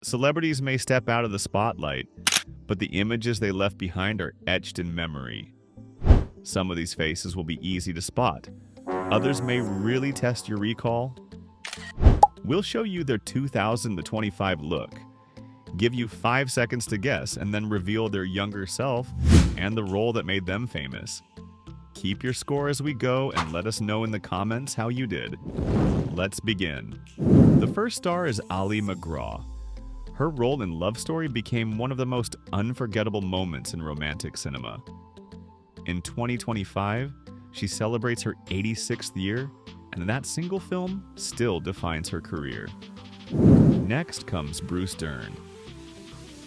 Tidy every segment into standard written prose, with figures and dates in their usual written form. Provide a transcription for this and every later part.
Celebrities may step out of the spotlight, but the images they left behind are etched in memory. Some of these faces will be easy to spot. Others may really test your recall. We'll show you their 2025 look, give you 5 seconds to guess, and then reveal their younger self and the role that made them famous. Keep your score as we go and let us know in the comments how you did. Let's begin. The first star is Ali MacGraw. Her role in Love Story became one of the most unforgettable moments in romantic cinema. In 2025, she celebrates her 86th year, and that single film still defines her career. Next comes Bruce Dern.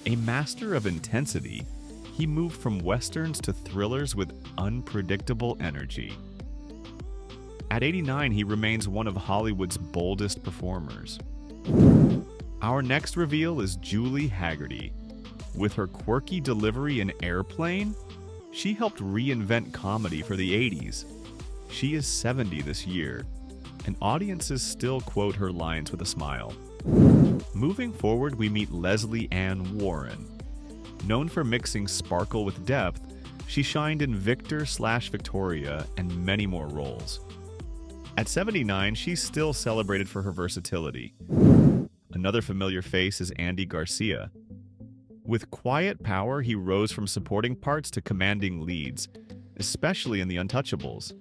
A master of intensity, he moved from westerns to thrillers with unpredictable energy. At 89, he remains one of Hollywood's boldest performers. Our next reveal is Julie Hagerty. With her quirky delivery in Airplane, she helped reinvent comedy for the 80s. She is 70 this year, and audiences still quote her lines with a smile. Moving forward, we meet Leslie Ann Warren. Known for mixing sparkle with depth, she shined in Victor/Victoria and many more roles. At 79, she's still celebrated for her versatility. Another familiar face is Andy Garcia. With quiet power, he rose from supporting parts to commanding leads, especially in The Untouchables.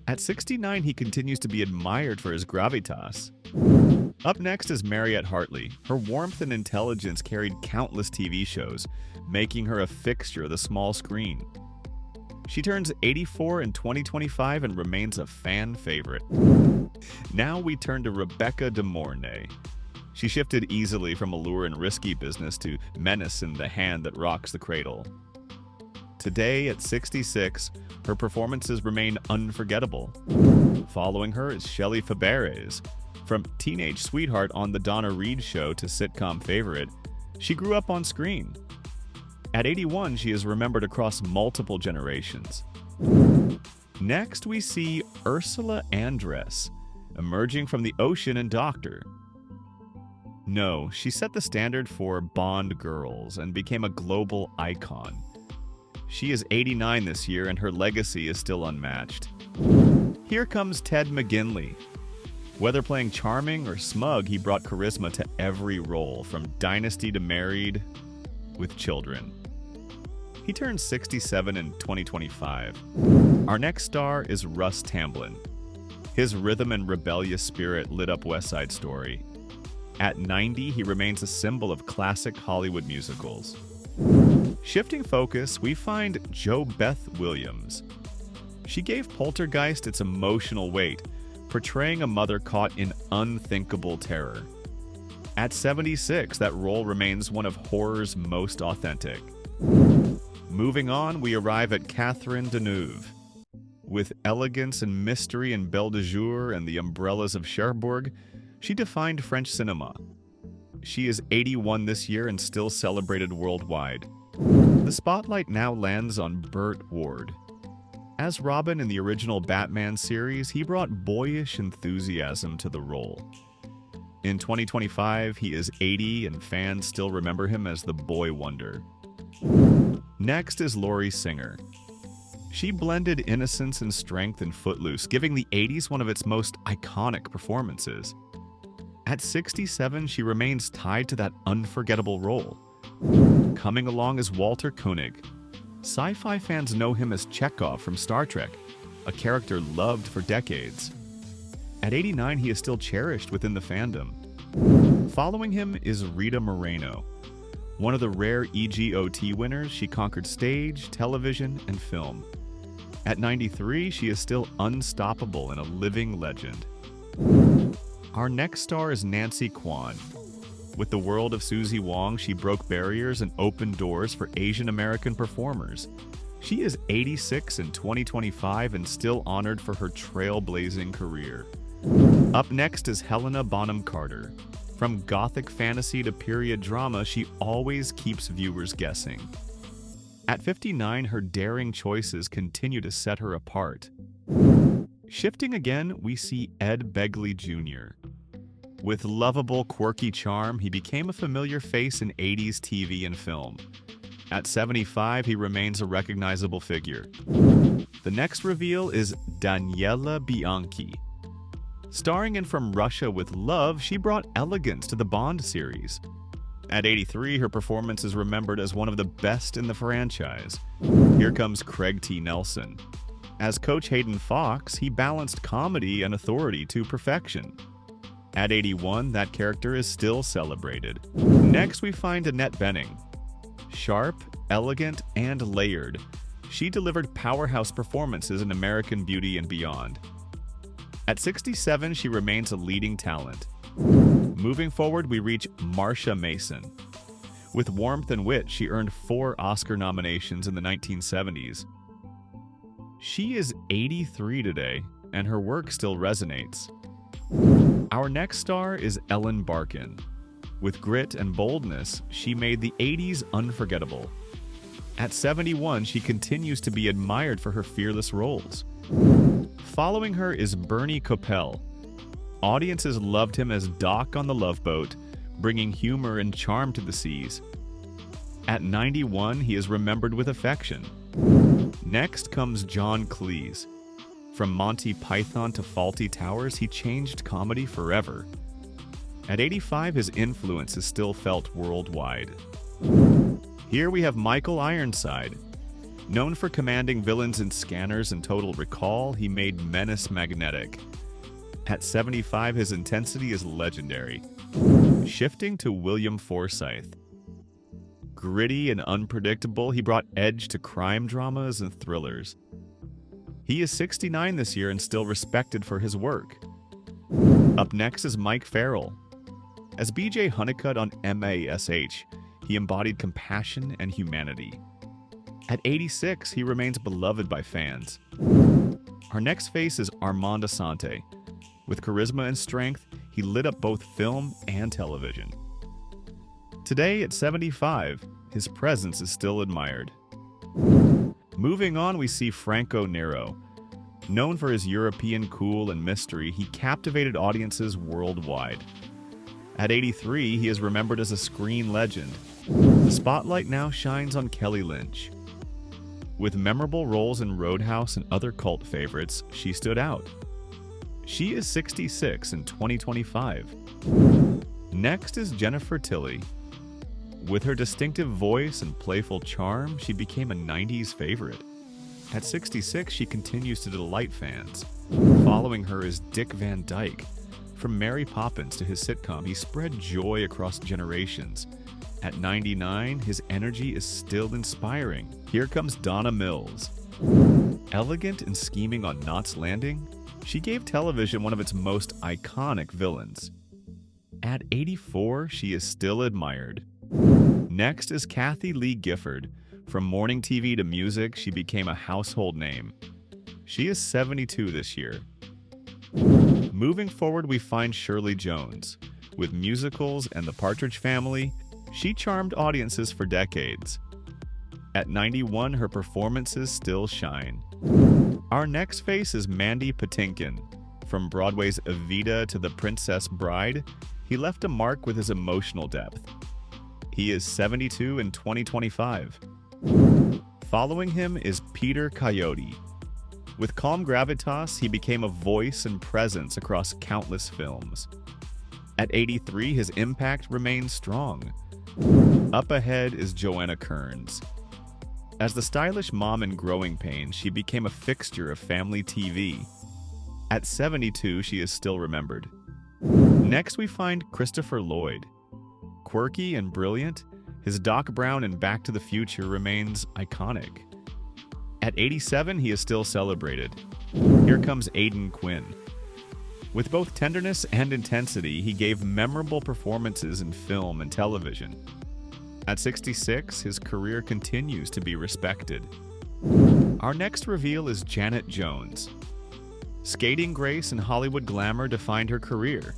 At 69, he continues to be admired for his gravitas. Up next is Mariette Hartley. Her warmth and intelligence carried countless TV shows, making her a fixture of the small screen. She turns 84 in 2025 and remains a fan favorite. Now we turn to Rebecca De Mornay. She shifted easily from allure and risky business to menace in The Hand That Rocks the Cradle. Today, at 66, her performances remain unforgettable. Following her is Shelley Fabares. From teenage sweetheart on The Donna Reed Show to sitcom favorite, she grew up on screen. At 81, she is remembered across multiple generations. Next, we see Ursula Andress, emerging from the ocean in Doctor. No, she set the standard for Bond girls and became a global icon. She is 89 this year and her legacy is still unmatched. Here comes Ted McGinley. Whether playing charming or smug, he brought charisma to every role, from Dynasty to Married with Children. He turned 67 in 2025. Our next star is Russ Tamblyn. His rhythm and rebellious spirit lit up West Side Story. At 90, he remains a symbol of classic Hollywood musicals. Shifting focus, we find JoBeth Williams. She gave Poltergeist its emotional weight, portraying a mother caught in unthinkable terror. At 76, that role remains one of horror's most authentic. Moving on, we arrive at Catherine Deneuve. With elegance and mystery in Belle de Jour and the Umbrellas of Cherbourg, she defined French cinema. She is 81 this year and still celebrated worldwide. The spotlight now lands on Burt Ward. As Robin in the original Batman series, he brought boyish enthusiasm to the role. In 2025, he is 80 and fans still remember him as the Boy Wonder. Next is Laurie Singer. She blended innocence and strength in Footloose, giving the 80s one of its most iconic performances. At 67, she remains tied to that unforgettable role. Coming along is Walter Koenig. Sci-fi fans know him as Chekhov from Star Trek, a character loved for decades. At 89, he is still cherished within the fandom. Following him is Rita Moreno. One of the rare EGOT winners, she conquered stage, television, and film. At 93, she is still unstoppable and a living legend. Our next star is Nancy Kwan. With the world of Susie Wong, she broke barriers and opened doors for Asian American performers. She is 86 in 2025 and still honored for her trailblazing career. Up next is Helena Bonham Carter. From gothic fantasy to period drama, she always keeps viewers guessing. At 59, her daring choices continue to set her apart. Shifting again, we see Ed Begley Jr. With lovable, quirky charm, he became a familiar face in 80s TV and film. At 75, he remains a recognizable figure. The next reveal is Daniela Bianchi. Starring in From Russia with Love, she brought elegance to the Bond series. At 83, her performance is remembered as one of the best in the franchise. Here comes Craig T. Nelson. As Coach Hayden Fox, he balanced comedy and authority to perfection. At 81, that character is still celebrated. Next, we find Annette Bening. Sharp, elegant, and layered, she delivered powerhouse performances in American Beauty and Beyond. At 67, she remains a leading talent. Moving forward, we reach Marsha Mason. With warmth and wit, she earned 4 Oscar nominations in the 1970s. She is 83 today, and her work still resonates. Our next star is Ellen Barkin. With grit and boldness, she made the 80s unforgettable. At 71, she continues to be admired for her fearless roles. Following her is Bernie Kopell. Audiences loved him as Doc on the Love Boat, bringing humor and charm to the seas. At 91, he is remembered with affection. Next comes John Cleese. From Monty Python to Fawlty Towers, he changed comedy forever. At 85, his influence is still felt worldwide. Here we have Michael Ironside. Known for commanding villains in Scanners and Total Recall, he made Menace magnetic. At 75, his intensity is legendary. Shifting to William Forsythe. Gritty and unpredictable, he brought edge to crime dramas and thrillers. He is 69 this year and still respected for his work. Up next is Mike Farrell. As B.J. Honeycutt on MASH, he embodied compassion and humanity. At 86, he remains beloved by fans. Our next face is Armand Assante. With charisma and strength, he lit up both film and television. Today, at 75, his presence is still admired. Moving on, we see Franco Nero. Known for his European cool and mystery, he captivated audiences worldwide. At 83, he is remembered as a screen legend. The spotlight now shines on Kelly Lynch. With memorable roles in Roadhouse and other cult favorites, she stood out. She is 66 in 2025. Next is Jennifer Tilly. With her distinctive voice and playful charm, she became a 90s favorite. At 66, she continues to delight fans. Following her is Dick Van Dyke. From Mary Poppins to his sitcom, he spread joy across generations. At 99, his energy is still inspiring. Here comes Donna Mills. Elegant and scheming on Knots Landing, she gave television one of its most iconic villains. At 84, she is still admired. Next is Kathie Lee Gifford. From morning TV to music, she became a household name. She is 72 this year. Moving forward, we find Shirley Jones. With musicals and The Partridge Family, she charmed audiences for decades. At 91, her performances still shine. Our next face is Mandy Patinkin. From Broadway's Evita to The Princess Bride, he left a mark with his emotional depth. He is 72 in 2025. Following him is Peter Coyote. With calm gravitas, he became a voice and presence across countless films. At 83, his impact remains strong. Up ahead is Joanna Kerns. As the stylish mom in Growing Pains, she became a fixture of family TV. At 72, she is still remembered. Next, we find Christopher Lloyd. Quirky and brilliant, his Doc Brown in Back to the Future remains iconic. At 87, he is still celebrated. Here comes Aidan Quinn. With both tenderness and intensity, he gave memorable performances in film and television. At 66, his career continues to be respected. Our next reveal is Janet Jones. Skating grace and Hollywood glamour defined her career.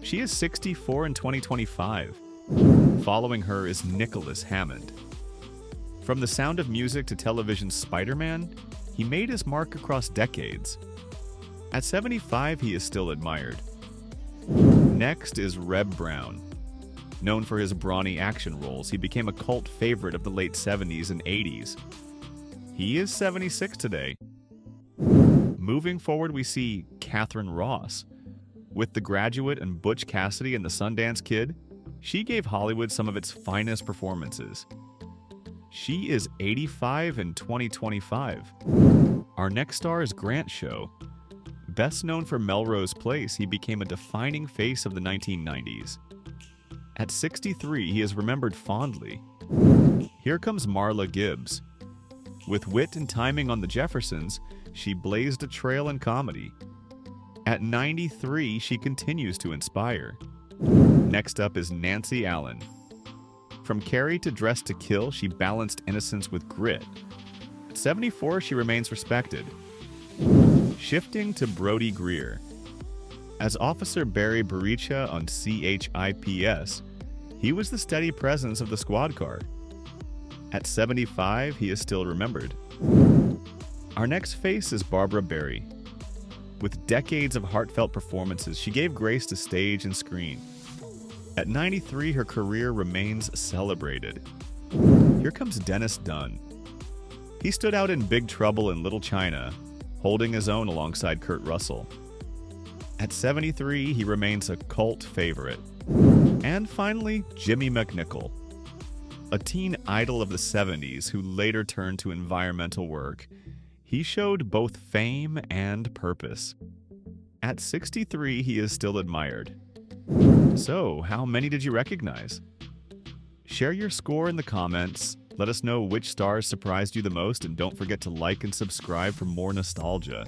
She is 64 in 2025. Following her is Nicholas Hammond. From The Sound of Music to television's Spider-Man, he made his mark across decades. At 75, he is still admired. Next is Reb Brown. Known for his brawny action roles, he became a cult favorite of the late 70s and 80s. He is 76 today. Moving forward, we see Katharine Ross. With The Graduate and Butch Cassidy and the Sundance Kid, she gave Hollywood some of its finest performances. She is 85 in 2025. Our next star is Grant Show. Best known for Melrose Place, he became a defining face of the 1990s. At 63, he is remembered fondly. Here comes Marla Gibbs. With wit and timing on The Jeffersons, she blazed a trail in comedy. At 93, she continues to inspire. Next up is Nancy Allen. From Carrie to Dressed to Kill, she balanced innocence with grit. At 74, she remains respected. Shifting to Brody Greer. As Officer Barry Baricha on CHIPS, he was the steady presence of the squad car. At 75, he is still remembered. Our next face is Barbara Barrie. With decades of heartfelt performances, she gave grace to stage and screen. At 93, her career remains celebrated. Here comes Dennis Dunn. He stood out in Big Trouble in Little China, holding his own alongside Kurt Russell. At 73, he remains a cult favorite. And finally, Jimmy McNichol. A teen idol of the 70s who later turned to environmental work, he showed both fame and purpose. At 63, he is still admired. So, how many did you recognize? Share your score in the comments, let us know which stars surprised you the most, and don't forget to like and subscribe for more nostalgia.